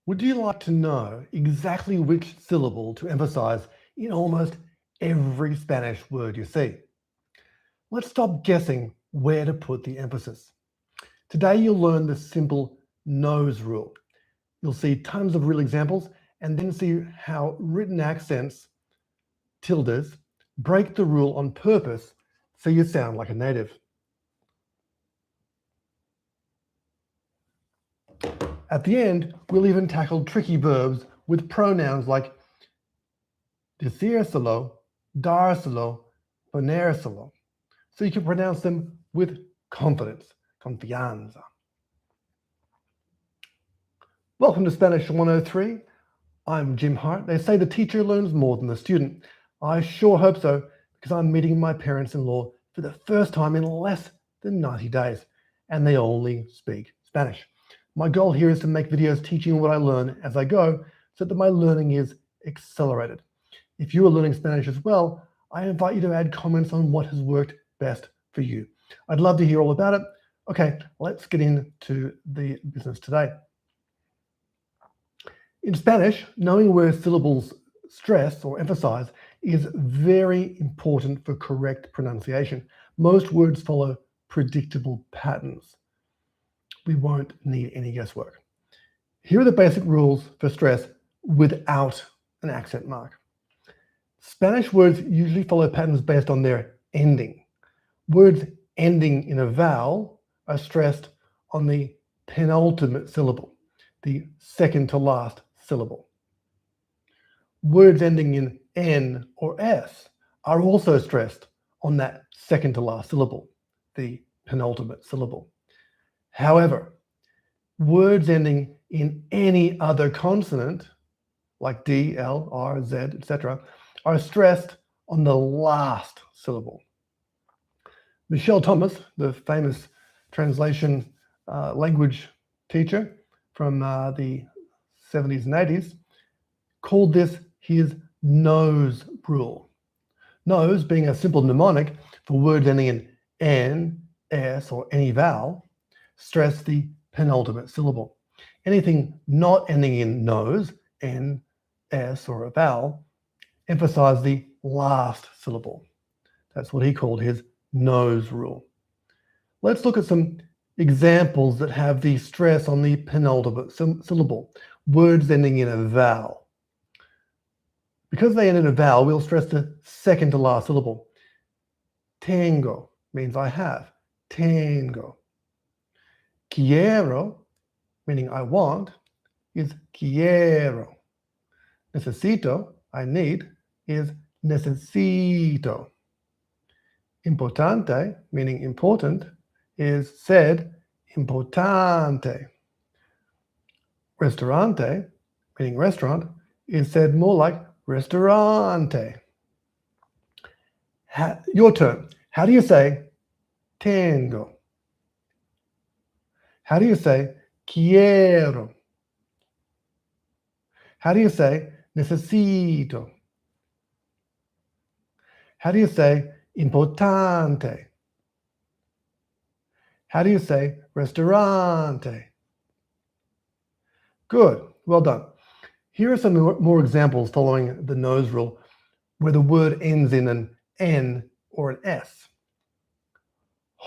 Would you like to know exactly which syllable to emphasize in almost every Spanish word you see? Let's stop guessing where to put the emphasis. Today you'll learn the simple nose rule. You'll see tons of real examples and then see how written accents, tildes, break the rule on purpose so you sound like a native. At the end, we'll even tackle tricky verbs with pronouns like decírselo, dárselo, ponérselo, so you can pronounce them with confidence, confianza. Welcome to Spanish 103. I'm Jim Hart. They say the teacher learns more than the student. I sure hope so, because I'm meeting my parents-in-law for the first time in less than 90 days, and they only speak Spanish. My goal here is to make videos teaching what I learn as I go so that my learning is accelerated. If you are learning Spanish as well, I invite you to add comments on what has worked best for you. I'd love to hear all about it. Okay, let's get into the business today. In Spanish, knowing where syllables stress or emphasize is very important for correct pronunciation. Most words follow predictable patterns. We won't need any guesswork. Here are the basic rules for stress without an accent mark. Spanish words usually follow patterns based on their ending. Words ending in a vowel are stressed on the penultimate syllable, the second to last syllable. Words ending in N or S are also stressed on that second to last syllable, the penultimate syllable. However, words ending in any other consonant, like D, L, R, Z, etc., are stressed on the last syllable. Michelle Thomas, the famous translation language teacher from the 70s and 80s, called this his nose rule. Nose being a simple mnemonic for words ending in N, S, or any vowel, stress the penultimate syllable. Anything not ending in nose, N, S, or a vowel, emphasize the last syllable. That's what he called his nose rule. Let's look at some examples that have the stress on the penultimate syllable. Words ending in a vowel. Because they end in a vowel, we'll stress the second to last syllable. Tengo means I have. Tengo. Quiero, meaning I want, is quiero. Necesito, I need, is necesito. Importante, meaning important, is said importante. Restaurante, meaning restaurant, is said more like restaurante. Your turn. How do you say tengo? How do you say quiero? How do you say necesito? How do you say importante? How do you say restaurante? Good, well done. Here are some more examples following the nose rule where the word ends in an N or an S.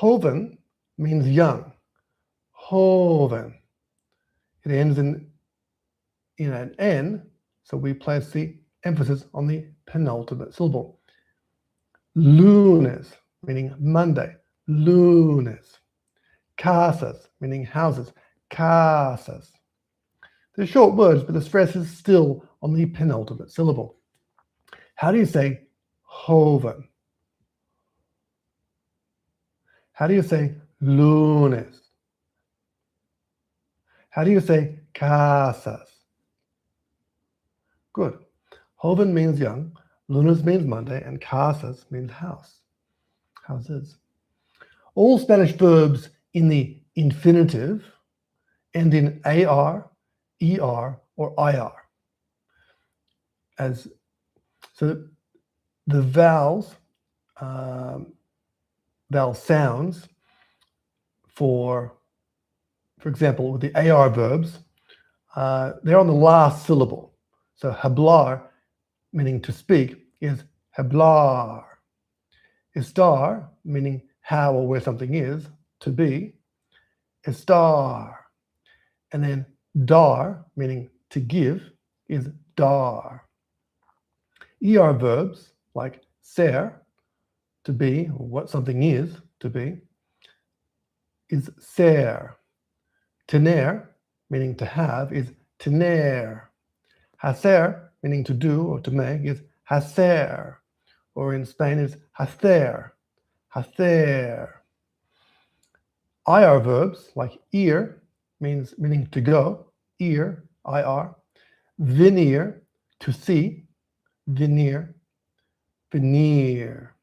Joven means young. Joven. It ends in an N, so we place the emphasis on the penultimate syllable. Lunes, meaning Monday. Lunes. Casas, meaning houses. Casas. They're short words, but the stress is still on the penultimate syllable. How do you say joven? How do you say lunes? How do you say casas? Good. Joven means young, lunes means Monday, and casas means house. Houses. All Spanish verbs in the infinitive end in AR, ER, or IR. So the vowels, vowel sounds for example, with the AR verbs, they're on the last syllable. So hablar, meaning to speak, is hablar. Estar, meaning how or where something is, to be, estar. And then dar, meaning to give, is dar. ER verbs like ser, to be, or what something is, to be, is ser. Tener, meaning to have, is tener. Hacer, meaning to do or to make, is hacer. Or in Spain is hacer. Hacer. IR verbs like ir, meaning to go, ir, IR. Venir, to see, venir, venir.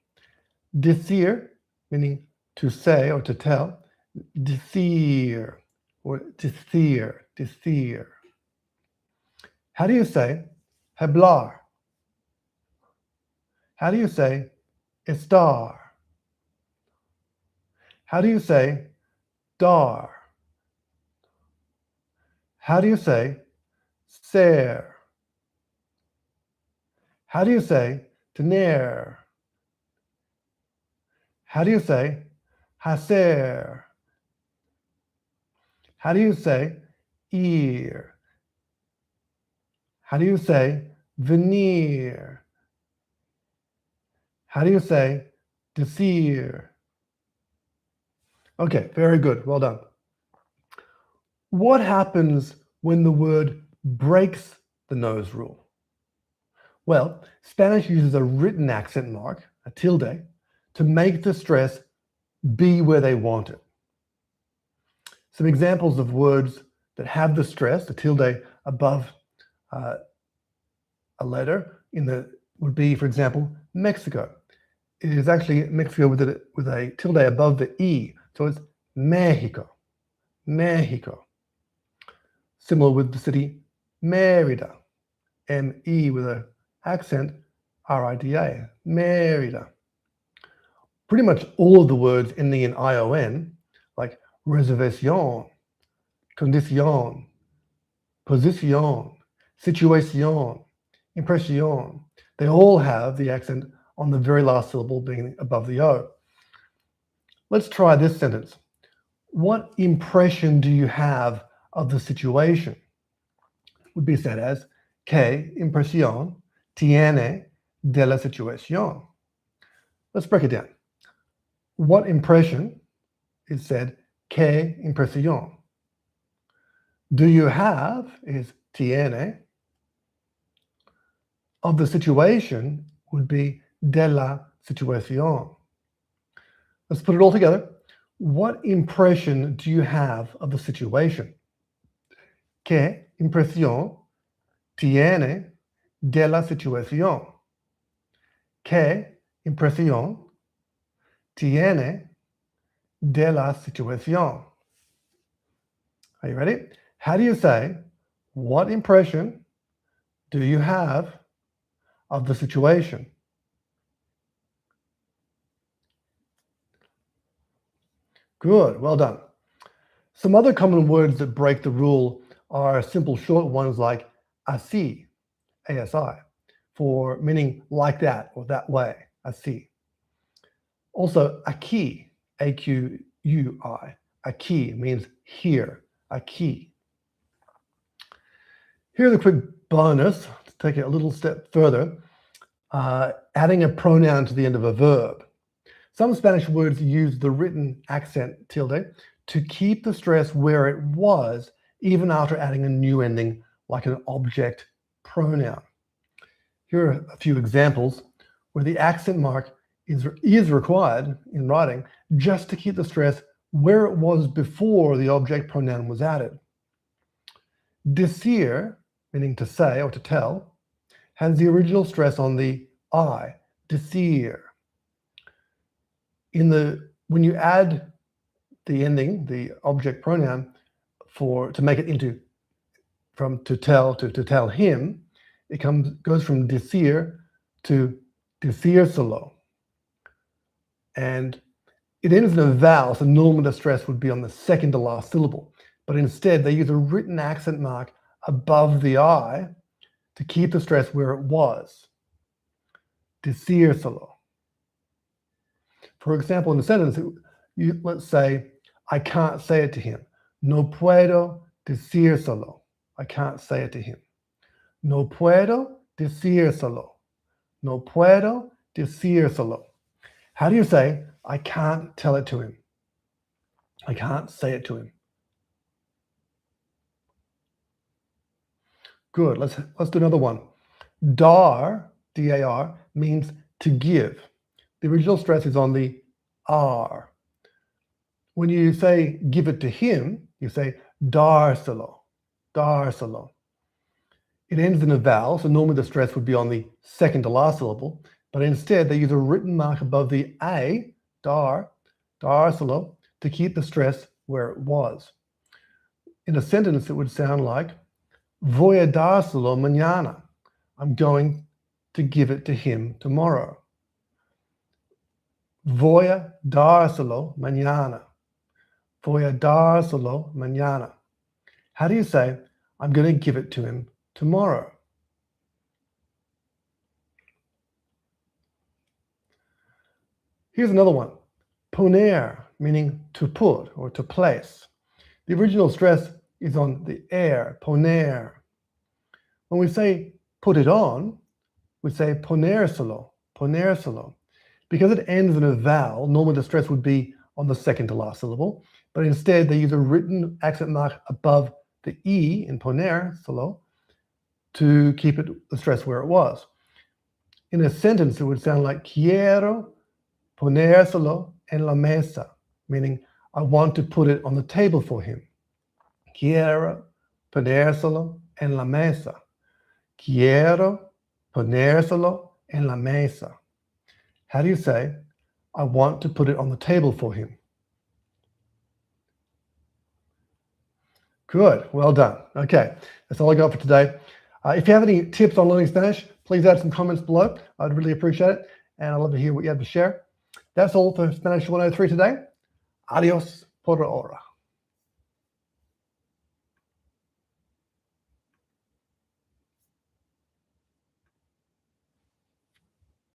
Decir, meaning to say or to tell, decir, or decir, decir. How do you say hablar? How do you say estar? How do you say dar? How do you say ser? How do you say tener? How do you say hacer? How do you say ir? How do you say venir? How do you say decir? Okay, very good. Well done. What happens when the word breaks the nose rule? Well, Spanish uses a written accent mark, a tilde, to make the stress be where they want it. Some examples of words that have the stress, the tilde, above a letter would be, for example, Mexico. It is actually Mexico with a tilde above the E, so it's Mexico, Mexico. Similar with the city Mérida, M-E with an accent, R-I-D-A, Mérida. Pretty much all of the words ending in I-O-N, like reservation, condición, posición, situation, impression, they all have the accent on the very last syllable being above the O. Let's try this sentence. What impression do you have of the situation? Would be said as, ¿Qué impresión tiene de la situación? Let's break it down. What impression is said, ¿Qué impresión? Do you have is tiene. Of the situation would be de la situación. Let's put it all together. What impression do you have of the situation? ¿Qué impresión tiene de la situación? ¿Qué impresión tiene de la situación? Are you ready? How do you say, what impression do you have of the situation? Good, well done. Some other common words that break the rule are simple short ones like así, A-S-I, for meaning like that or that way, así. Also, aquí, A-Q-U-I, aquí means here, aquí. Here's a quick bonus to take it a little step further, adding a pronoun to the end of a verb. Some Spanish words use the written accent tilde to keep the stress where it was, even after adding a new ending like an object pronoun. Here are a few examples where the accent mark is required in writing just to keep the stress where it was before the object pronoun was added. Decir, meaning to say or to tell, has the original stress on the I, decir. When you add the ending, the object pronoun, to make it into from to tell him, it goes from decir to decírselo. And it ends in a vowel, so normally the stress would be on the second to last syllable. But instead, they use a written accent mark above the I to keep the stress where it was. Decírselo. For example, in a sentence, let's say, I can't say it to him. No puedo decírselo. I can't say it to him. No puedo decírselo. No puedo decírselo. How do you say, I can't tell it to him? I can't say it to him. Good. Let's do another one. Dar, D-A-R, means to give. The original stress is on the R. When you say give it to him, you say dárselo, dárselo. It ends in a vowel, so normally the stress would be on the second to last syllable, but instead they use a written mark above the A, dar, dárselo, to keep the stress where it was. In a sentence, it would sound like, voy a dárselo mañana. I'm going to give it to him tomorrow. Voy a dárselo mañana. Voy a dárselo mañana. How do you say, I'm going to give it to him tomorrow? Here's another one. Poner, meaning to put or to place. The original stress is on the air, poner. When we say put it on, we say ponérselo, ponérselo. Because it ends in a vowel, normally the stress would be on the second to last syllable, but instead they use a written accent mark above the E in ponérselo to keep the stress where it was. In a sentence, it would sound like quiero ponérselo en la mesa, meaning I want to put it on the table for him. Quiero ponérselo en la mesa. Quiero ponérselo en la mesa. How do you say, I want to put it on the table for him? Good, well done. Okay, that's all I got for today. If you have any tips on learning Spanish, please add some comments below. I'd really appreciate it, and I'd love to hear what you have to share. That's all for Spanish 103 today. Adios por ahora.